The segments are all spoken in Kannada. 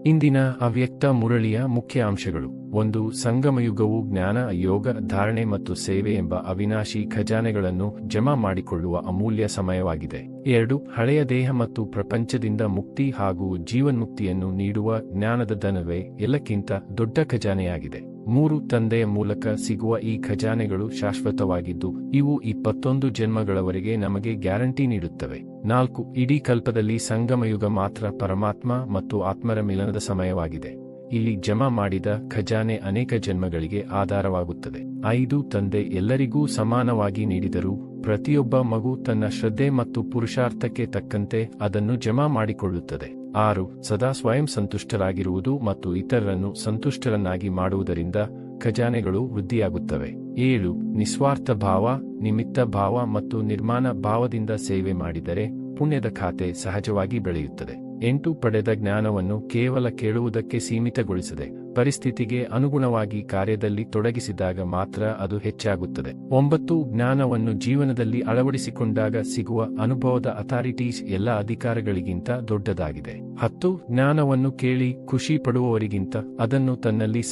ಇಂದಿನ ಅವ್ಯಕ್ತ ಮುರಳಿಯ ಮುಖ್ಯ ಅಂಶಗಳು. 1. ಸಂಗಮಯುಗವು ಜ್ಞಾನ, ಯೋಗ, ಧಾರಣೆ ಮತ್ತು ಸೇವೆ ಎಂಬ ಅವಿನಾಶಿ ಖಜಾನೆಗಳನ್ನು ಜಮಾ ಮಾಡಿಕೊಳ್ಳುವ ಅಮೂಲ್ಯ ಸಮಯವಾಗಿದೆ. 2. ಹಳೆಯ ದೇಹ ಮತ್ತು ಪ್ರಪಂಚದಿಂದ ಮುಕ್ತಿ ಹಾಗೂ ಜೀವನ್ಮುಕ್ತಿಯನ್ನು ನೀಡುವ ಜ್ಞಾನದ ಧನವೇ ಎಲ್ಲಕ್ಕಿಂತ ದೊಡ್ಡ ಖಜಾನೆಯಾಗಿದೆ. 3. ತಂದೆಯ ಮೂಲಕ ಸಿಗುವ ಈ ಖಜಾನೆಗಳು ಶಾಶ್ವತವಾಗಿದ್ದು, ಇವು 21 ಜನ್ಮಗಳವರೆಗೆ ನಮಗೆ ಗ್ಯಾರಂಟಿ ನೀಡುತ್ತವೆ. 4. ಇಡೀ ಕಲ್ಪದಲ್ಲಿ ಸಂಗಮಯುಗ ಮಾತ್ರ ಪರಮಾತ್ಮ ಮತ್ತು ಆತ್ಮರ ಮಿಲನದ ಸಮಯವಾಗಿದೆ. ಇಲ್ಲಿ ಜಮಾ ಮಾಡಿದ ಖಜಾನೆ ಅನೇಕ ಜನ್ಮಗಳಿಗೆ ಆಧಾರವಾಗುತ್ತದೆ. 5. ತಂದೆ ಎಲ್ಲರಿಗೂ ಸಮಾನವಾಗಿ ನೀಡಿದರೂ ಪ್ರತಿಯೊಬ್ಬ ಮಗು ತನ್ನ ಶ್ರದ್ಧೆ ಮತ್ತು ಪುರುಷಾರ್ಥಕ್ಕೆ ತಕ್ಕಂತೆ ಅದನ್ನು ಜಮಾ ಮಾಡಿಕೊಳ್ಳುತ್ತದೆ. 6. ಸದಾ ಸ್ವಯಂ ಸಂತುಷ್ಟರಾಗಿರುವುದು ಮತ್ತು ಇತರರನ್ನು ಸಂತುಷ್ಟರನ್ನಾಗಿ ಮಾಡುವುದರಿಂದ ಖಜಾನೆಗಳು ವೃದ್ಧಿಯಾಗುತ್ತವೆ. 7. ನಿಸ್ವಾರ್ಥ ಭಾವ, ನಿಮಿತ್ತ ಭಾವ ಮತ್ತು ನಿರ್ಮಾಣ ಭಾವದಿಂದ ಸೇವೆ ಮಾಡಿದರೆ ಪುಣ್ಯದ ಖಾತೆ ಸಹಜವಾಗಿ ಬೆಳೆಯುತ್ತದೆ. 8. ಪಡೆದ ಜ್ಞಾನವನ್ನು ಕೇವಲ ಕೇಳುವುದಕ್ಕೆ ಸೀಮಿತಗೊಳಿಸದೆ ಪರಿಸ್ಥಿತಿಗೆ ಅನುಗುಣವಾಗಿ ಕಾರ್ಯದಲ್ಲಿ ತೊಡಗಿಸಿದಾಗ ಮಾತ್ರ ಅದು ಹೆಚ್ಚಾಗುತ್ತದೆ. 9. ಜ್ಞಾನವನ್ನು ಜೀವನದಲ್ಲಿ ಅಳವಡಿಸಿಕೊಂಡಾಗ ಸಿಗುವ ಅನುಭವದ ಅಥಾರಿಟೀಸ್ ಎಲ್ಲ ಅಧಿಕಾರಗಳಿಗಿಂತ ದೊಡ್ಡದಾಗಿದೆ. 10. ಜ್ಞಾನವನ್ನು ಕೇಳಿ ಖುಷಿ ಪಡುವವರಿಗಿಂತ ಅದನ್ನು ತನ್ನಲ್ಲಿ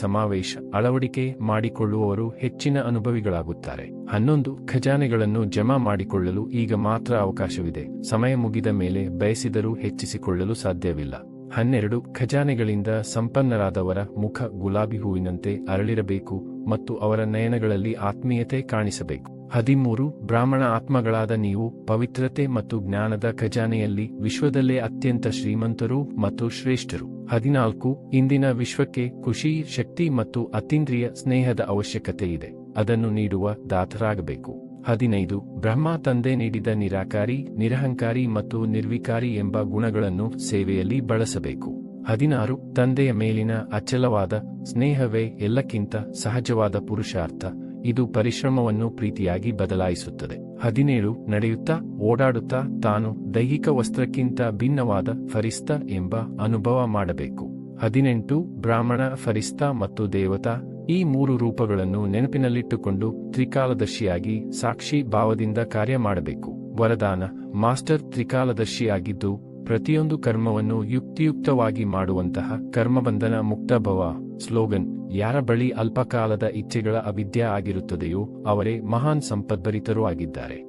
ಅಳವಡಿಕೆ ಮಾಡಿಕೊಳ್ಳುವವರು ಹೆಚ್ಚಿನ ಅನುಭವಿಗಳಾಗುತ್ತಾರೆ. 11. ಖಜಾನೆಗಳನ್ನು ಜಮಾ ಮಾಡಿಕೊಳ್ಳಲು ಈಗ ಮಾತ್ರ ಅವಕಾಶವಿದೆ. ಸಮಯ ಮುಗಿದ ಮೇಲೆ ಬಯಸಿದರೂ ಹೆಚ್ಚಿಸಿಕೊಳ್ಳಲು ಸಾಧ್ಯವಿಲ್ಲ. 12. ಖಜಾನೆಗಳಿಂದ ಸಂಪನ್ನರಾದವರ ಮುಖ ಗುಲಾಬಿ ಹೂವಿನಂತೆ ಅರಳಿರಬೇಕು ಮತ್ತು ಅವರ ನಯನಗಳಲ್ಲಿ ಆತ್ಮೀಯತೆ ಕಾಣಿಸಬೇಕು. 13. ಬ್ರಾಹ್ಮಣ ಆತ್ಮಗಳಾದ ನೀವು ಪವಿತ್ರತೆ ಮತ್ತು ಜ್ಞಾನದ ಖಜಾನೆಯಲ್ಲಿ ವಿಶ್ವದಲ್ಲೇ ಅತ್ಯಂತ ಶ್ರೀಮಂತರು ಮತ್ತು ಶ್ರೇಷ್ಠರು. 14. ಇಂದಿನ ವಿಶ್ವಕ್ಕೆ ಖುಷಿ, ಶಕ್ತಿ ಮತ್ತು ಅತೀಂದ್ರಿಯ ಸ್ನೇಹದ ಅವಶ್ಯಕತೆ ಇದೆ. ಅದನ್ನು ನೀಡುವ ದಾತರಾಗಬೇಕು. 15. ಬ್ರಹ್ಮ ತಂದೆ ನೀಡಿದ ನಿರಾಕಾರಿ, ನಿರಹಂಕಾರಿ ಮತ್ತು ನಿರ್ವಿಕಾರಿ ಎಂಬ ಗುಣಗಳನ್ನು ಸೇವೆಯಲ್ಲಿ ಬಳಸಬೇಕು. 16. ತಂದೆಯ ಮೇಲಿನ ಅಚಲವಾದ ಸ್ನೇಹವೇ ಎಲ್ಲಕ್ಕಿಂತ ಸಹಜವಾದ ಪುರುಷಾರ್ಥ. ಇದು ಪರಿಶ್ರಮವನ್ನು ಪ್ರೀತಿಯಾಗಿ ಬದಲಾಯಿಸುತ್ತದೆ. 17. ನಡೆಯುತ್ತಾ, ಓಡಾಡುತ್ತಾ ತಾನು ದೈಹಿಕ ವಸ್ತ್ರಕ್ಕಿಂತ ಭಿನ್ನವಾದ ಫರಿಸ್ತಾ ಎಂಬ ಅನುಭವ ಮಾಡಬೇಕು. 18. ಬ್ರಾಹ್ಮಣ, ಫರಿಸ್ತಾ ಮತ್ತು ದೇವತಾ ಈ 3 ರೂಪಗಳನ್ನು ನೆನಪಿನಲ್ಲಿಟ್ಟುಕೊಂಡು ತ್ರಿಕಾಲದರ್ಶಿಯಾಗಿ ಸಾಕ್ಷಿ ಭಾವದಿಂದ ಕಾರ್ಯ ಮಾಡಬೇಕು. ವರದಾನ: ಮಾಸ್ಟರ್ ತ್ರಿಕಾಲದರ್ಶಿಯಾಗಿದ್ದು ಪ್ರತಿಯೊಂದು ಕರ್ಮವನ್ನು ಯುಕ್ತಿಯುಕ್ತವಾಗಿ ಮಾಡುವಂತಹ ಕರ್ಮಬಂಧನ ಮುಕ್ತ ಭವ. ಸ್ಲೋಗನ್: ಯಾರ ಬಳಿ ಅಲ್ಪಕಾಲದ ಇಚ್ಛೆಗಳ ಅವಿದ್ಯೆ ಆಗಿರುತ್ತದೆಯೋ ಅವರೇ ಮಹಾನ್ ಸಂಪದ್ಭರಿತರೂ ಆಗಿದ್ದಾರೆ.